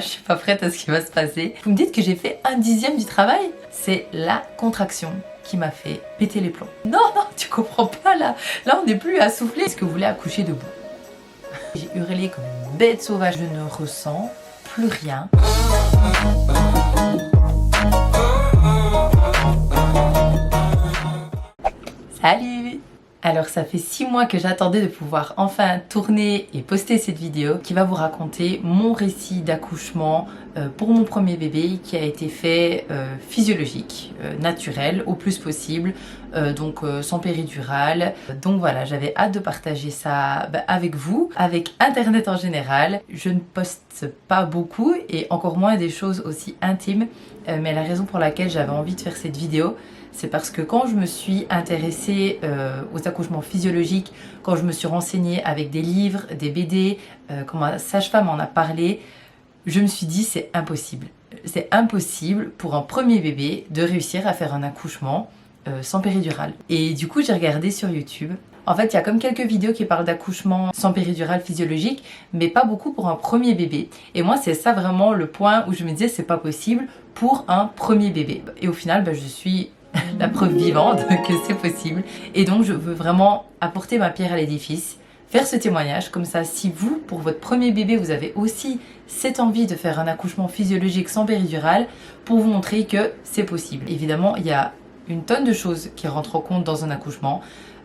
Je suis pas prête à ce qui va se passer. Vous me dites que j'ai fait 1/10 du travail? C'est la contraction qui m'a fait péter les plombs. Non, non, tu comprends pas là. Là, on n'est plus à souffler. Est-ce que vous voulez accoucher debout? J'ai hurlé comme une bête sauvage. Je ne ressens plus rien. Salut! Alors ça fait 6 mois que j'attendais de pouvoir enfin tourner et poster cette vidéo qui va vous raconter mon récit d'accouchement pour mon premier bébé qui a été fait physiologique, naturel au plus possible, donc sans péridurale. Donc voilà, j'avais hâte de partager ça avec vous, avec internet en général. Je ne poste pas beaucoup et encore moins des choses aussi intimes, mais la raison pour laquelle j'avais envie de faire cette vidéo, c'est parce que quand je me suis intéressée aux accouchements physiologiques, quand je me suis renseignée avec des livres, des BD, quand ma sage-femme en a parlé, je me suis dit c'est impossible. C'est impossible pour un premier bébé de réussir à faire un accouchement sans péridurale. Et du coup j'ai regardé sur YouTube. En fait il y a comme quelques vidéos qui parlent d'accouchement sans péridurale physiologique, mais pas beaucoup pour un premier bébé. Et moi c'est ça vraiment le point où je me disais c'est pas possible pour un premier bébé. Et au final je suis la preuve vivante que c'est possible. Et donc je veux vraiment apporter ma pierre à l'édifice, faire ce témoignage, comme ça si vous, pour votre premier bébé, vous avez aussi cette envie de faire un accouchement physiologique sans péridurale, pour vous montrer que c'est possible. Évidemment, il y a une tonne de choses qui rentrent en compte dans un accouchement.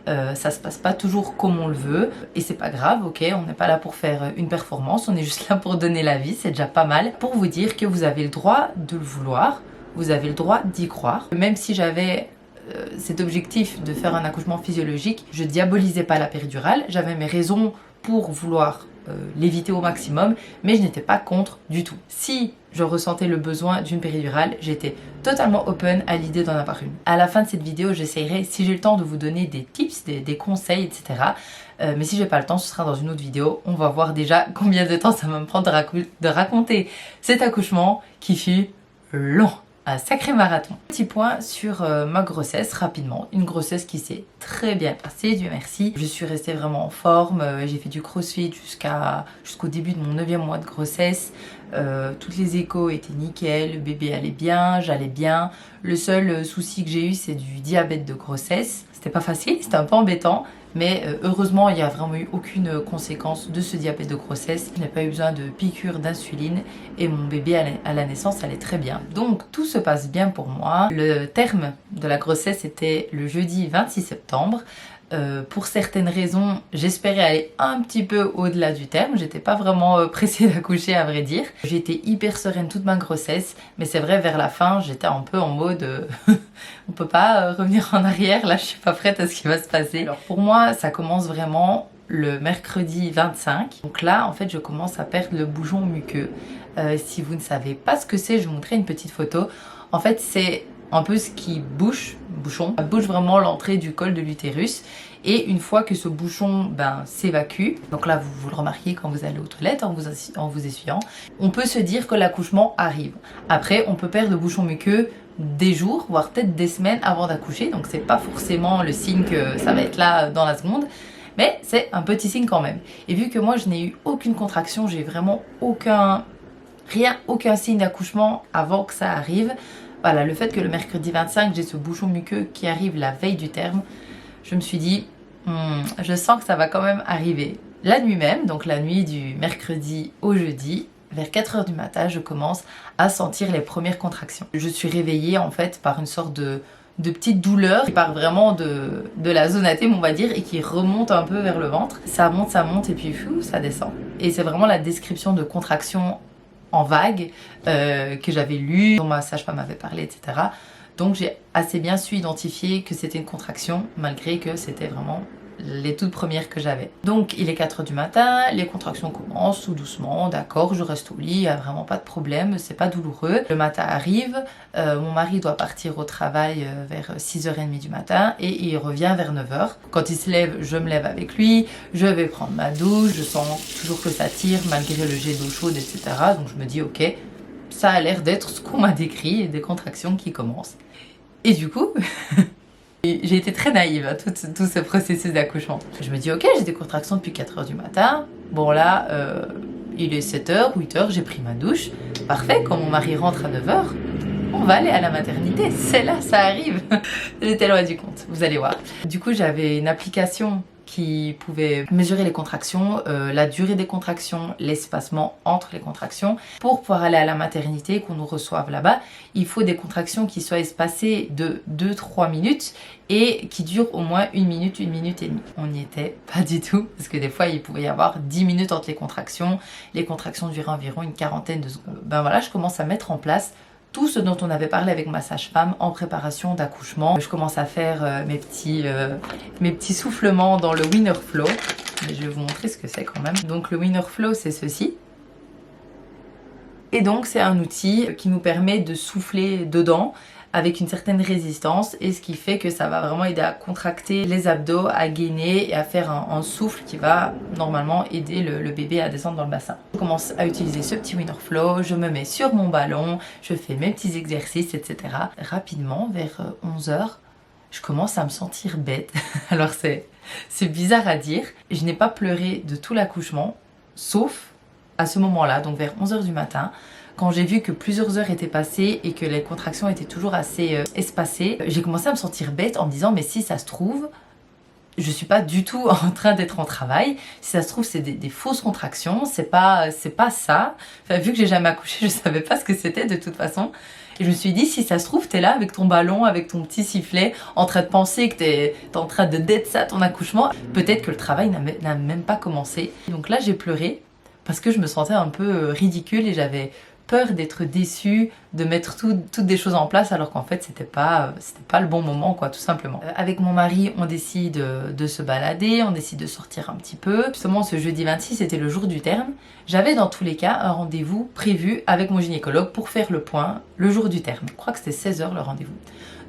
Ça se passe pas toujours comme on le veut et c'est pas grave, ok, on n'est pas là pour faire une performance, on est juste là pour donner la vie, c'est déjà pas mal, pour vous dire que vous avez le droit de le vouloir. Vous avez le droit d'y croire. Même si j'avais cet objectif de faire un accouchement physiologique, je diabolisais pas la péridurale. J'avais mes raisons pour vouloir l'éviter au maximum, mais je n'étais pas contre du tout. Si je ressentais le besoin d'une péridurale, j'étais totalement open à l'idée d'en avoir une. À la fin de cette vidéo, j'essaierai, si j'ai le temps, de vous donner des tips, des conseils, etc. Mais si j'ai pas le temps, ce sera dans une autre vidéo. On va voir déjà combien de temps ça va me prendre de raconter cet accouchement qui fut long. Un sacré marathon. Petit point sur ma grossesse rapidement. Une grossesse qui s'est très bien passée, Dieu merci. Je suis restée vraiment en forme. J'ai fait du crossfit jusqu'au début de mon 9e mois de grossesse. Toutes les échos étaient nickel, le bébé allait bien, j'allais bien. Le seul souci que j'ai eu, c'est du diabète de grossesse. C'était pas facile, c'était un peu embêtant. Mais heureusement, il n'y a vraiment eu aucune conséquence de ce diabète de grossesse. Je n'ai pas eu besoin de piqûres d'insuline et mon bébé à la naissance allait très bien. Donc tout se passe bien pour moi. Le terme de la grossesse était le jeudi 26 septembre. Pour certaines raisons, j'espérais aller un petit peu au-delà du terme. J'étais pas vraiment pressée d'accoucher à vrai dire. J'ai été hyper sereine toute ma grossesse, mais c'est vrai vers la fin, j'étais un peu en mode on peut pas revenir en arrière, là je suis pas prête à ce qui va se passer. Alors pour moi, ça commence vraiment le mercredi 25. Donc là, en fait, je commence à perdre le bouchon muqueux. Si vous ne savez pas ce que c'est, je vous montrerai une petite photo. En fait, c'est un peu ce qui bouche vraiment l'entrée du col de l'utérus. Et une fois que ce bouchon s'évacue, donc là vous le remarquez quand vous allez aux toilettes en vous essuyant, on peut se dire que l'accouchement arrive. Après, on peut perdre le bouchon muqueux des jours, voire peut-être des semaines avant d'accoucher, donc c'est pas forcément le signe que ça va être là dans la seconde, mais c'est un petit signe quand même. Et vu que moi je n'ai eu aucune contraction, j'ai vraiment aucun signe d'accouchement avant que ça arrive, voilà, le fait que le mercredi 25 j'ai ce bouchon muqueux qui arrive la veille du terme, je me suis dit je sens que ça va quand même arriver. La nuit même, donc la nuit du mercredi au jeudi, vers 4 h du matin, je commence à sentir les premières contractions. Je suis réveillée en fait par une sorte de petite douleur qui part vraiment de la zone intime on va dire et qui remonte un peu vers le ventre. Ça monte et puis ça descend. Et c'est vraiment la description de contractions en vague que j'avais lu, dont ma sage-femme m'avait parlé, etc. Donc j'ai assez bien su identifier que c'était une contraction malgré que c'était vraiment les toutes premières que j'avais. Donc il est 4 h du matin, les contractions commencent tout doucement, d'accord, je reste au lit, il n'y a vraiment pas de problème, c'est pas douloureux. Le matin arrive, mon mari doit partir au travail vers 6 h 30 du matin et il revient vers 9 h. Quand il se lève, je me lève avec lui, je vais prendre ma douche, je sens toujours que ça tire malgré le jet d'eau chaude, etc. Donc je me dis ok, ça a l'air d'être ce qu'on m'a décrit, des contractions qui commencent. Et du coup... j'ai été très naïve à tout ce processus d'accouchement. Je me dis ok, j'ai des contractions depuis 4 h du matin. Bon là, Il est 7h, 8h, j'ai pris ma douche. Parfait, quand mon mari rentre à 9h, on va aller à la maternité. C'est là, ça arrive. J'étais loin du compte, vous allez voir. Du coup, j'avais une application qui pouvait mesurer les contractions, la durée des contractions, l'espacement entre les contractions. Pour pouvoir aller à la maternité, qu'on nous reçoive là-bas, il faut des contractions qui soient espacées de 2-3 minutes et qui durent au moins 1 minute, 1 minute et demie. On n'y était pas du tout, parce que des fois il pouvait y avoir 10 minutes entre les contractions duraient environ une quarantaine de secondes. Ben voilà, je commence à mettre en place tout ce dont on avait parlé avec ma sage-femme en préparation d'accouchement. Je commence à faire mes petits soufflements dans le Winner Flow. Mais je vais vous montrer ce que c'est quand même. Donc le Winner Flow, c'est ceci. Et donc c'est un outil qui nous permet de souffler dedans avec une certaine résistance, et ce qui fait que ça va vraiment aider à contracter les abdos, à gainer et à faire un souffle qui va normalement aider le bébé à descendre dans le bassin. Je commence à utiliser ce petit Winner Flow, je me mets sur mon ballon, je fais mes petits exercices, etc. Rapidement, vers 11h, je commence à me sentir bête. Alors c'est bizarre à dire, je n'ai pas pleuré de tout l'accouchement, sauf à ce moment-là, donc vers 11h du matin, quand j'ai vu que plusieurs heures étaient passées et que les contractions étaient toujours assez espacées, j'ai commencé à me sentir bête en me disant mais si ça se trouve, je suis pas du tout en train d'être en travail, si ça se trouve c'est des fausses contractions, c'est pas ça. Enfin, vu que j'ai jamais accouché, je savais pas ce que c'était de toute façon. Et je me suis dit, si ça se trouve, t'es là avec ton ballon, avec ton petit sifflet, en train de penser que t'es en train de dead ça ton accouchement, peut-être que le travail n'a même pas commencé. Donc là j'ai pleuré parce que je me sentais un peu ridicule et j'avais peur d'être déçue, de mettre toutes des choses en place alors qu'en fait c'était pas le bon moment quoi, tout simplement. Avec mon mari on décide de se balader, on décide de sortir un petit peu. Justement ce jeudi 26 c'était le jour du terme. J'avais dans tous les cas un rendez-vous prévu avec mon gynécologue pour faire le point le jour du terme. Je crois que c'était 16h le rendez-vous.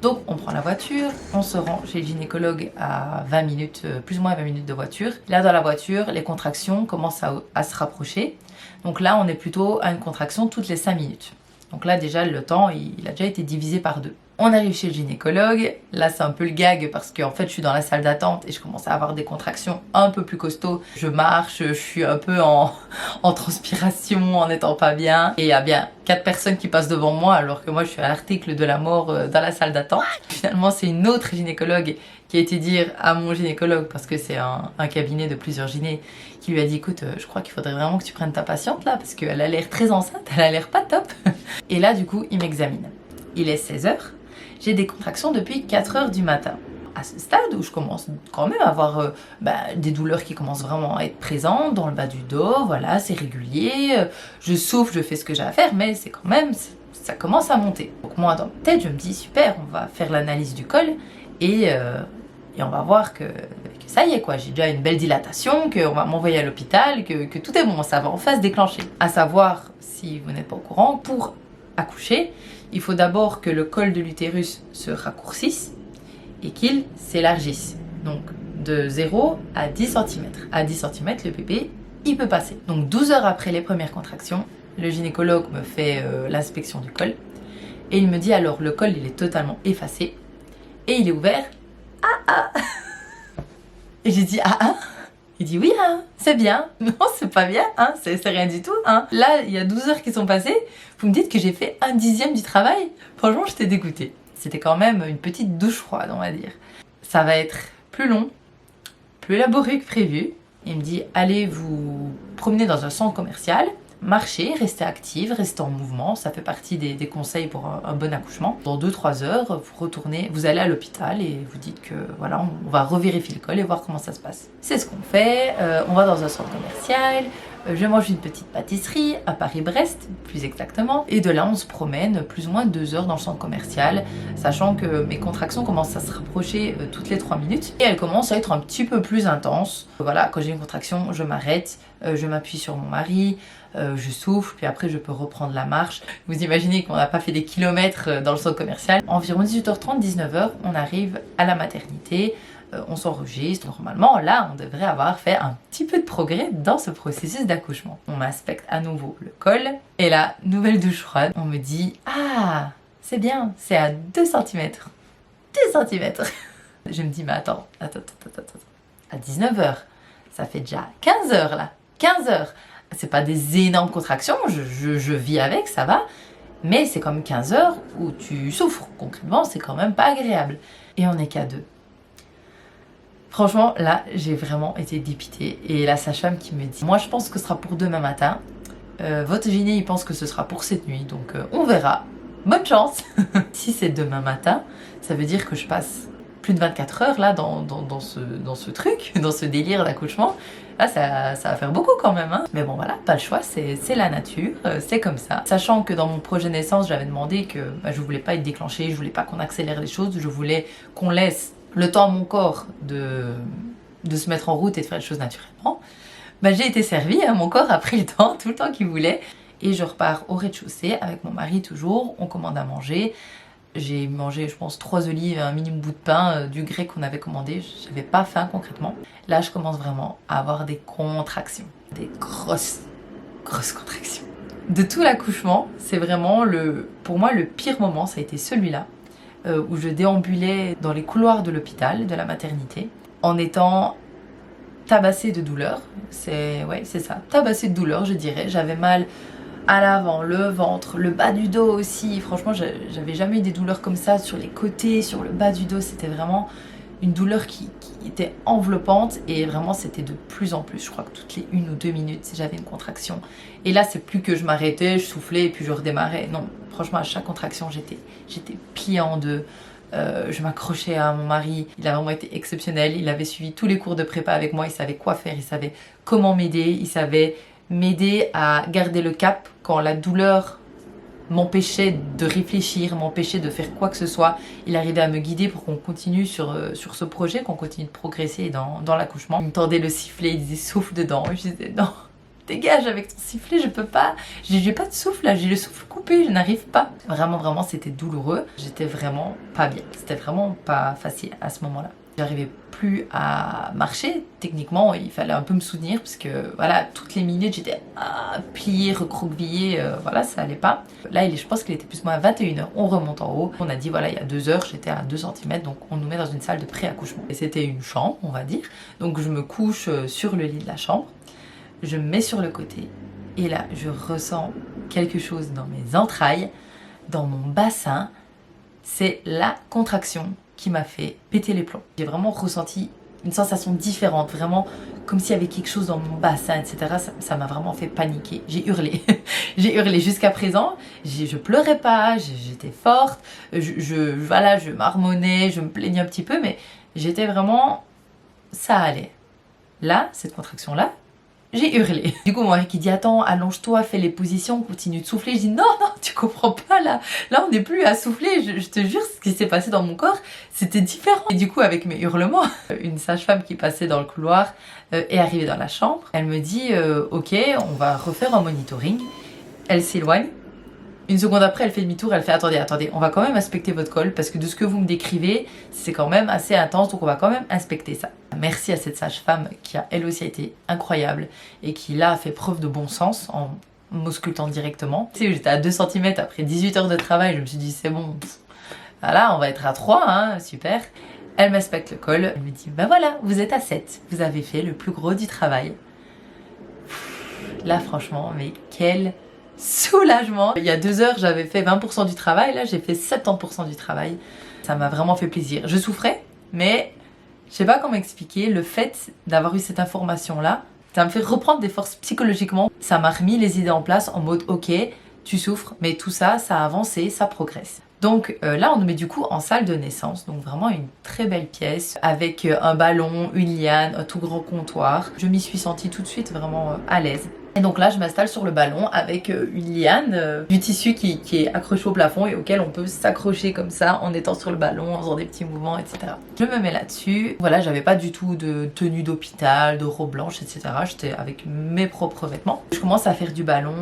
Donc on prend la voiture, on se rend chez le gynécologue à 20 minutes, plus ou moins 20 minutes de voiture. Là dans la voiture, les contractions commencent à se rapprocher. Donc là on est plutôt à une contraction toutes les 5 minutes. Donc là déjà le temps il a déjà été divisé par 2. On arrive chez le gynécologue, là c'est un peu le gag parce qu'en fait je suis dans la salle d'attente et je commence à avoir des contractions un peu plus costauds. Je marche, je suis un peu en transpiration, en n'étant pas bien. Et il y a bien 4 personnes qui passent devant moi alors que moi je suis à l'article de la mort dans la salle d'attente. Finalement c'est une autre gynécologue qui a été dire à mon gynécologue, parce que c'est un cabinet de plusieurs gynés, qui lui a dit écoute je crois qu'il faudrait vraiment que tu prennes ta patiente là parce qu'elle a l'air très enceinte, elle a l'air pas top. Et là du coup il m'examine. Il est 16h. J'ai des contractions depuis 4h du matin. À ce stade où je commence quand même à avoir des douleurs qui commencent vraiment à être présentes dans le bas du dos, voilà, c'est régulier, je souffle, je fais ce que j'ai à faire, mais c'est quand même, ça commence à monter. Donc moi dans ma tête, je me dis super, on va faire l'analyse du col et on va voir que ça y est quoi, j'ai déjà une belle dilatation, qu'on va m'envoyer à l'hôpital, que tout est bon, ça va enfin se déclencher. À savoir, si vous n'êtes pas au courant, pour accoucher, il faut d'abord que le col de l'utérus se raccourcisse et qu'il s'élargisse. Donc de 0 à 10 cm. À 10 cm, le bébé, il peut passer. Donc 12 heures après les premières contractions, le gynécologue me fait l'inspection du col et il me dit alors le col il est totalement effacé et il est ouvert. Et j'ai dit il dit oui c'est bien. Non c'est pas bien, c'est rien du tout. Là il y a 12 heures qui sont passées, vous me dites que j'ai fait 1/10 du travail. Franchement j'étais dégoûtée. C'était quand même une petite douche froide on va dire. Ça va être plus long, plus laborieux que prévu. Il me dit allez vous promener dans un centre commercial, marchez, restez active, restez en mouvement, ça fait partie des conseils pour un bon accouchement. Dans 2-3 heures, vous retournez, vous allez à l'hôpital et vous dites que voilà, on va revérifier le col et voir comment ça se passe. C'est ce qu'on fait, on va dans un centre commercial, je mange une petite pâtisserie à Paris-Brest, plus exactement, et de là on se promène plus ou moins 2 heures dans le centre commercial, sachant que mes contractions commencent à se rapprocher toutes les 3 minutes et elles commencent à être un petit peu plus intenses. Voilà, quand j'ai une contraction, je m'arrête, je m'appuie sur mon mari, je souffle, puis après je peux reprendre la marche. Vous imaginez qu'on n'a pas fait des kilomètres dans le centre commercial. Environ 18h30, 19h, on arrive à la maternité, on s'enregistre. Normalement, là, on devrait avoir fait un petit peu de progrès dans ce processus d'accouchement. On m'inspecte à nouveau le col, et là, nouvelle douche froide, on me dit « Ah, c'est bien, c'est à 2 cm. 2 cm !» Je me dis « Mais attends. À 19h, ça fait déjà 15 heures là. 15 heures. C'est pas des énormes contractions, je vis avec, ça va. Mais c'est comme 15 heures où tu souffres. Concrètement, c'est quand même pas agréable. Et on n'est qu'à 2. Franchement, là, j'ai vraiment été dépitée. Et la sage-femme qui me dit, moi je pense que ce sera pour demain matin. Votre gyné, il pense que ce sera pour cette nuit. Donc on verra. Bonne chance. Si c'est demain matin, ça veut dire que je passe plus de 24 heures là dans ce truc, dans ce délire d'accouchement. Là, ça va faire beaucoup quand même. Hein. Mais bon, voilà, pas le choix, c'est la nature, c'est comme ça. Sachant que dans mon projet naissance, j'avais demandé que je voulais pas être déclenchée, je voulais pas qu'on accélère les choses, je voulais qu'on laisse le temps à mon corps de se mettre en route et de faire les choses naturellement. J'ai été servie, hein, mon corps a pris le temps, tout le temps qu'il voulait. Et je repars au rez-de-chaussée avec mon mari toujours, on commande à manger. J'ai mangé, je pense, 3 olives, un mini bout de pain, du grec qu'on avait commandé. J'avais pas faim concrètement. Là, je commence vraiment à avoir des contractions. Des grosses contractions. De tout l'accouchement, c'est vraiment, pour moi, le pire moment, ça a été celui-là. Où je déambulais dans les couloirs de l'hôpital, de la maternité, en étant tabassée de douleur. C'est ça, tabassée de douleur, je dirais. J'avais mal à l'avant, le ventre, le bas du dos aussi. Franchement, j'avais jamais eu des douleurs comme ça sur les côtés, sur le bas du dos. C'était vraiment une douleur qui était enveloppante et vraiment c'était de plus en plus. Je crois que toutes les 1 ou 2 minutes, j'avais une contraction. Et là, c'est plus que je m'arrêtais, je soufflais et puis je redémarrais. Non, franchement, à chaque contraction, j'étais pliée en deux. Je m'accrochais à mon mari, il a vraiment été exceptionnel. Il avait suivi tous les cours de prépa avec moi, il savait quoi faire, il savait comment m'aider, il savait m'aider à garder le cap quand la douleur m'empêchait de réfléchir, m'empêchait de faire quoi que ce soit. Il arrivait à me guider pour qu'on continue sur ce projet, qu'on continue de progresser dans l'accouchement. Il me tendait le sifflet, il disait souffle dedans. Et je disais non, dégage avec ton sifflet, je peux pas. J'ai pas de souffle là, j'ai le souffle coupé, je n'arrive pas. Vraiment, c'était douloureux. J'étais vraiment pas bien. C'était vraiment pas facile à ce moment-là. J'arrivais plus à marcher, techniquement, il fallait un peu me soutenir parce que voilà, toutes les minutes j'étais pliée, recroquevillée, voilà, ça allait pas. Là, je pense qu'il était plus ou moins à 21h, on remonte en haut, on a dit voilà, il y a 2 heures, j'étais à 2 cm, donc on nous met dans une salle de pré-accouchement. Et c'était une chambre, on va dire, donc je me couche sur le lit de la chambre, je me mets sur le côté, et là, je ressens quelque chose dans mes entrailles, dans mon bassin, c'est la contraction qui m'a fait péter les plombs. J'ai vraiment ressenti une sensation différente, vraiment comme s'il y avait quelque chose dans mon bassin, etc. Ça m'a vraiment fait paniquer. J'ai hurlé. J'ai hurlé jusqu'à présent. Je pleurais pas, j'étais forte, je marmonnais, je me plaignais un petit peu, mais j'étais vraiment... Ça allait. Là, cette contraction-là, j'ai hurlé. Du coup, mon mari qui dit attends, allonge-toi, fais les positions, continue de souffler. Je dis non, tu comprends pas là. Là, on n'est plus à souffler. Je te jure, ce qui s'est passé dans mon corps, c'était différent. Et du coup, avec mes hurlements, une sage-femme qui passait dans le couloir est arrivée dans la chambre. Elle me dit ok, on va refaire un monitoring. Elle s'éloigne. Une seconde après, elle fait demi-tour, elle fait attendez, on va quand même inspecter votre col parce que de ce que vous me décrivez, c'est quand même assez intense, donc on va quand même inspecter ça. Merci à cette sage-femme qui a elle aussi été incroyable et qui là a fait preuve de bon sens en m'auscultant directement. Tu sais, j'étais à 2 cm après 18 heures de travail, je me suis dit c'est bon, voilà, on va être à 3, hein, super. Elle m'inspecte le col, elle me dit ben voilà, vous êtes à 7, vous avez fait le plus gros du travail. Là franchement, mais quel soulagement. Il y a 2 heures, j'avais fait 20% du travail, là j'ai fait 70% du travail. Ça m'a vraiment fait plaisir. Je souffrais, mais je sais pas comment expliquer, le fait d'avoir eu cette information-là, ça me fait reprendre des forces psychologiquement. Ça m'a remis les idées en place en mode ok, tu souffres, mais tout ça, ça a avancé, ça progresse. Donc là, on nous met du coup en salle de naissance, donc vraiment une très belle pièce avec un ballon, une liane, un tout grand comptoir. Je m'y suis sentie tout de suite vraiment à l'aise. Et donc là, je m'installe sur le ballon avec une liane, du tissu qui est accroché au plafond et auquel on peut s'accrocher comme ça en étant sur le ballon, en faisant des petits mouvements, etc. Je me mets là-dessus. Voilà, j'avais pas du tout de tenue d'hôpital, de robe blanche, etc. J'étais avec mes propres vêtements. Je commence à faire du ballon,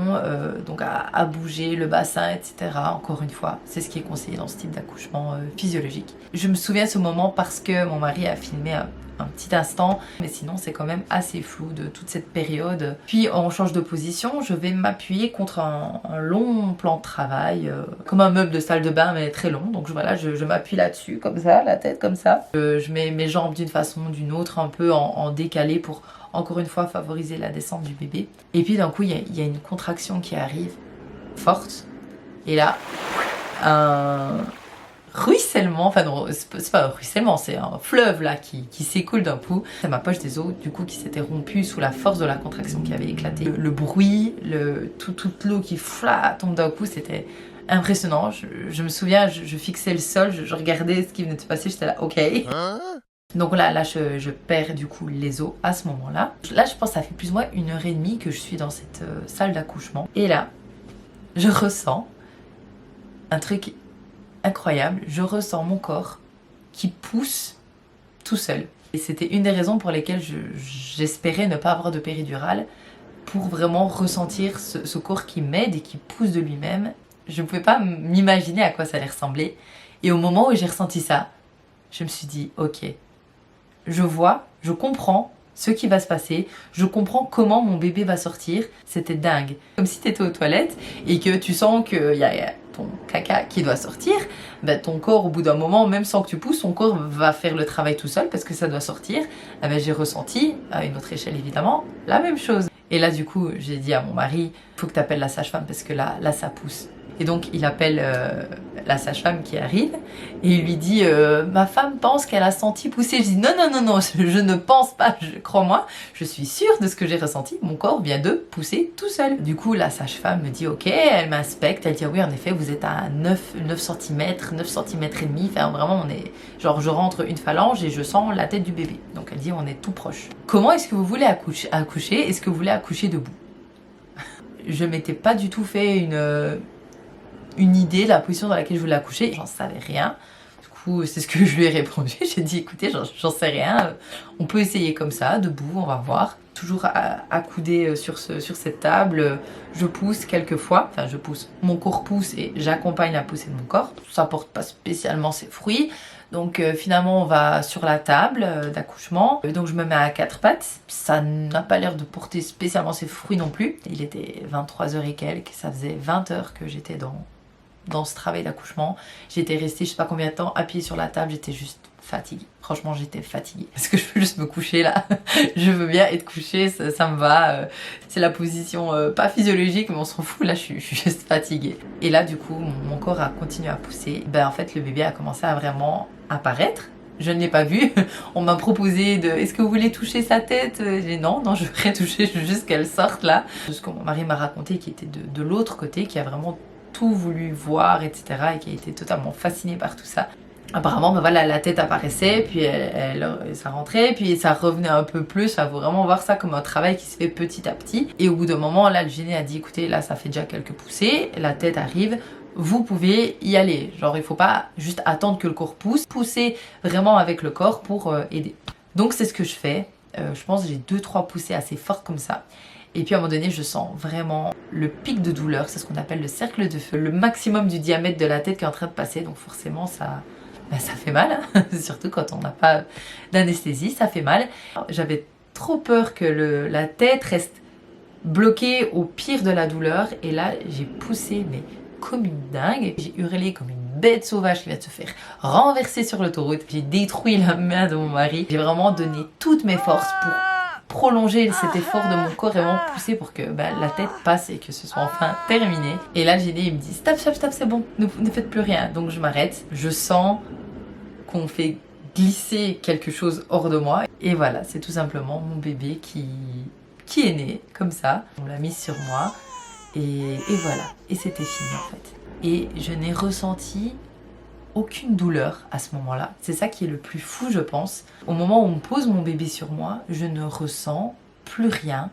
donc à bouger le bassin, etc. Encore une fois, c'est ce qui est conseillé dans ce type d'accouchement physiologique. Je me souviens de ce moment parce que mon mari a filmé un petit instant, mais sinon c'est quand même assez flou de toute cette période. Puis on change de position, je vais m'appuyer contre un long plan de travail, comme un meuble de salle de bain mais très long, donc voilà, je m'appuie là-dessus, comme ça, la tête comme ça. Je mets mes jambes d'une façon ou d'une autre, un peu en décalé pour encore une fois favoriser la descente du bébé. Et puis d'un coup, il y a une contraction qui arrive forte. Et là, un ruissellement, enfin non, c'est pas un ruissellement, c'est un fleuve là qui s'écoule d'un coup. C'est ma poche des os du coup qui s'était rompue sous la force de la contraction qui avait éclaté. Le bruit, toute l'eau qui tombe d'un coup, c'était impressionnant. Je me souviens, je fixais le sol, je regardais ce qui venait de se passer, j'étais là, ok. Donc là je perds du coup les os à ce moment-là. Là, je pense que ça fait plus ou moins 1h30 que je suis dans cette salle d'accouchement. Et là, je ressens un truc incroyable. Je ressens mon corps qui pousse tout seul. Et c'était une des raisons pour lesquelles j'espérais ne pas avoir de péridurale, pour vraiment ressentir ce corps qui m'aide et qui pousse de lui-même. Je ne pouvais pas m'imaginer à quoi ça allait ressembler. Et au moment où j'ai ressenti ça, je me suis dit, ok, je vois, je comprends ce qui va se passer, je comprends comment mon bébé va sortir. C'était dingue. Comme si tu étais aux toilettes et que tu sens qu'il y a ton caca qui doit sortir, ben ton corps au bout d'un moment, même sans que tu pousses, son corps va faire le travail tout seul parce que ça doit sortir. Eh ben, j'ai ressenti, à une autre échelle évidemment, la même chose. Et là du coup, j'ai dit à mon mari, il faut que tu appelles la sage-femme parce que là ça pousse. Et donc il appelle la sage-femme qui arrive et il lui dit ma femme pense qu'elle a senti pousser. Je dis non, je ne pense pas, crois-moi, je suis sûre de ce que j'ai ressenti, mon corps vient de pousser tout seul. Du coup la sage-femme me dit ok, elle m'inspecte, elle dit oui en effet vous êtes à 9 cm, 9 cm et demi, enfin vraiment on est, genre je rentre une phalange et je sens la tête du bébé. Donc elle dit on est tout proche. Comment est-ce que vous voulez accoucher? Est-ce que vous voulez accoucher debout? Je m'étais pas du tout fait une idée de la position dans laquelle je voulais accoucher, j'en savais rien. Du coup, c'est ce que je lui ai répondu. J'ai dit, écoutez, j'en sais rien, on peut essayer comme ça, debout, on va voir. Toujours accoudé sur cette table, je pousse quelques fois, enfin je pousse, mon corps pousse et j'accompagne la poussée de mon corps. Ça porte pas spécialement ses fruits. Donc finalement on va sur la table d'accouchement, donc je me mets à 4 pattes, ça n'a pas l'air de porter spécialement ses fruits non plus. Il était 23h et quelques, ça faisait 20 heures que j'étais dans ce travail d'accouchement. J'étais restée je sais pas combien de temps appuyée sur la table, j'étais juste fatiguée. Franchement j'étais fatiguée. Est-ce que je peux juste me coucher là? Je veux bien être couchée, ça me va. C'est la position pas physiologique mais on s'en fout, là je suis juste fatiguée. Et là du coup mon corps a continué à pousser. Ben en fait le bébé a commencé à vraiment apparaître. Je ne l'ai pas vu. On m'a proposé de est-ce que vous voulez toucher sa tête? J'ai dit non, je veux rien toucher, je veux juste qu'elle sorte là. Ce que mon mari m'a raconté qui était de l'autre côté, qui a vraiment tout voulu voir, etc. et qui a été totalement fasciné par tout ça. Apparemment, ben voilà, la tête apparaissait, puis ça rentrait, puis ça revenait un peu plus. Il faut vraiment voir ça comme un travail qui se fait petit à petit. Et au bout d'un moment, là, le gyné a dit, écoutez, là, ça fait déjà quelques poussées, la tête arrive, vous pouvez y aller. Genre, il faut pas juste attendre que le corps pousse, pousser vraiment avec le corps pour aider. Donc, c'est ce que je fais. Je pense que j'ai 2-3 poussées assez fortes comme ça. Et puis à un moment donné, je sens vraiment le pic de douleur, c'est ce qu'on appelle le cercle de feu, le maximum du diamètre de la tête qui est en train de passer. Donc forcément, ça fait mal, hein. Surtout quand on n'a pas d'anesthésie, ça fait mal. J'avais trop peur que la tête reste bloquée au pire de la douleur. Et là, j'ai poussé, mais comme une dingue. J'ai hurlé comme une bête sauvage qui vient de se faire renverser sur l'autoroute. J'ai détruit la main de mon mari. J'ai vraiment donné toutes mes forces pour prolonger cet effort de mon corps et vraiment pousser pour que la tête passe et que ce soit enfin terminé. Et là le gyné il me dit stop, c'est bon, ne faites plus rien. Donc je m'arrête, je sens qu'on fait glisser quelque chose hors de moi et voilà, c'est tout simplement mon bébé qui est né comme ça. On l'a mis sur moi et voilà, et c'était fini en fait. Et je n'ai ressenti aucune douleur à ce moment-là. C'est ça qui est le plus fou, je pense. Au moment où on pose mon bébé sur moi, je ne ressens plus rien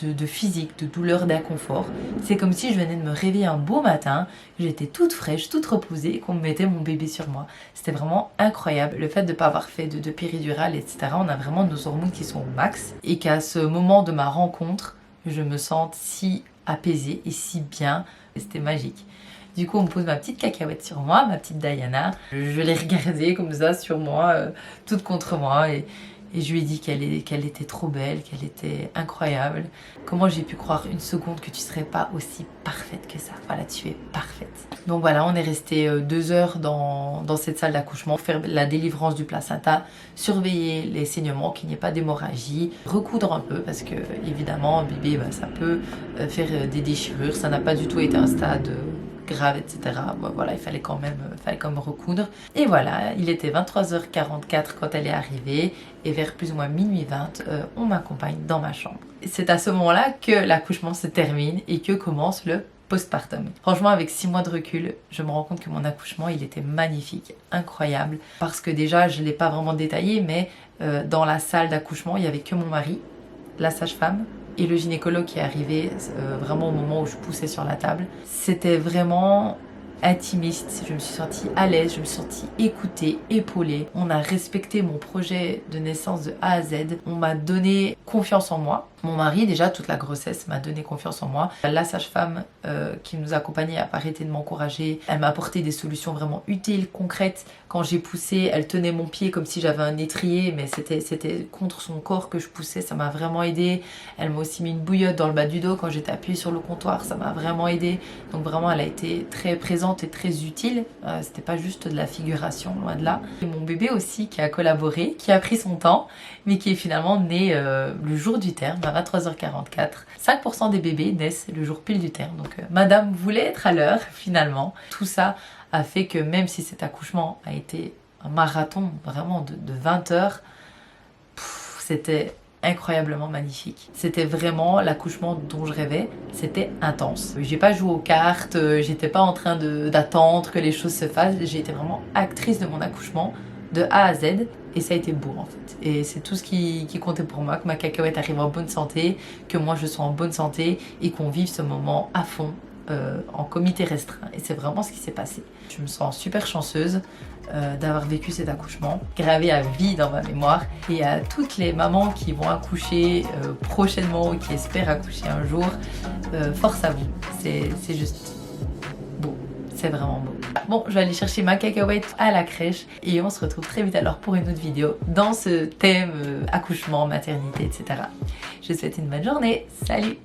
de physique, de douleur, d'inconfort. C'est comme si je venais de me réveiller un beau matin, j'étais toute fraîche, toute reposée et qu'on me mettait mon bébé sur moi. C'était vraiment incroyable. Le fait de ne pas avoir fait de péridurale, etc. On a vraiment nos hormones qui sont au max et qu'à ce moment de ma rencontre, je me sente si apaisée et si bien. C'était magique. Du coup, on me pose ma petite cacahuète sur moi, ma petite Diana. Je l'ai regardée comme ça sur moi, toute contre moi. Et je lui ai dit qu'elle était trop belle, qu'elle était incroyable. Comment j'ai pu croire une seconde que tu serais pas aussi parfaite que ça? Voilà, tu es parfaite. Donc voilà, on est resté 2 heures dans cette salle d'accouchement, faire la délivrance du placenta, surveiller les saignements, qu'il n'y ait pas d'hémorragie, recoudre un peu parce que évidemment bébé ça peut faire des déchirures, ça n'a pas du tout été un stade grave, etc. Bon, voilà, il fallait quand même recoudre. Et voilà, il était 23h44 quand elle est arrivée et vers plus ou moins minuit 20, on m'accompagne dans ma chambre. C'est à ce moment-là que l'accouchement se termine et que commence le postpartum. Franchement, avec 6 mois de recul, je me rends compte que mon accouchement, il était magnifique, incroyable. Parce que déjà, je ne l'ai pas vraiment détaillé, mais dans la salle d'accouchement, il n'y avait que mon mari, la sage-femme et le gynécologue qui est arrivé vraiment au moment où je poussais sur la table. C'était vraiment intimiste, je me suis sentie à l'aise, je me suis sentie écoutée, épaulée. On a respecté mon projet de naissance de A à Z. On m'a donné confiance en moi. Mon mari, déjà, toute la grossesse m'a donné confiance en moi. La sage-femme qui nous accompagnait n'a pas arrêté de m'encourager. Elle m'a apporté des solutions vraiment utiles, concrètes. Quand j'ai poussé, elle tenait mon pied comme si j'avais un étrier, mais c'était contre son corps que je poussais. Ça m'a vraiment aidé. Elle m'a aussi mis une bouillotte dans le bas du dos quand j'étais appuyée sur le comptoir. Ça m'a vraiment aidé. Donc vraiment, elle a été très présente et très utile. C'était pas juste de la figuration, loin de là. Et mon bébé aussi qui a collaboré, qui a pris son temps, mais qui est finalement né le jour du terme, à 23h44. 5% des bébés naissent le jour pile du terme, donc madame voulait être à l'heure finalement. Tout ça a fait que même si cet accouchement a été un marathon vraiment de 20 heures, c'était incroyablement magnifique. C'était vraiment l'accouchement dont je rêvais, c'était intense. J'ai pas joué aux cartes, j'étais pas en train d'attendre que les choses se fassent, j'ai été vraiment actrice de mon accouchement de A à Z et ça a été beau en fait. Et c'est tout ce qui comptait pour moi, que ma cacahuète arrive en bonne santé, que moi je sois en bonne santé et qu'on vive ce moment à fond en comité restreint. Et c'est vraiment ce qui s'est passé. Je me sens super chanceuse d'avoir vécu cet accouchement, gravé à vie dans ma mémoire. Et à toutes les mamans qui vont accoucher prochainement ou qui espèrent accoucher un jour, force à vous. C'est juste beau. C'est vraiment beau. Bon, je vais aller chercher ma cacahuète à la crèche et on se retrouve très vite alors pour une autre vidéo dans ce thème accouchement, maternité, etc. Je vous souhaite une bonne journée. Salut!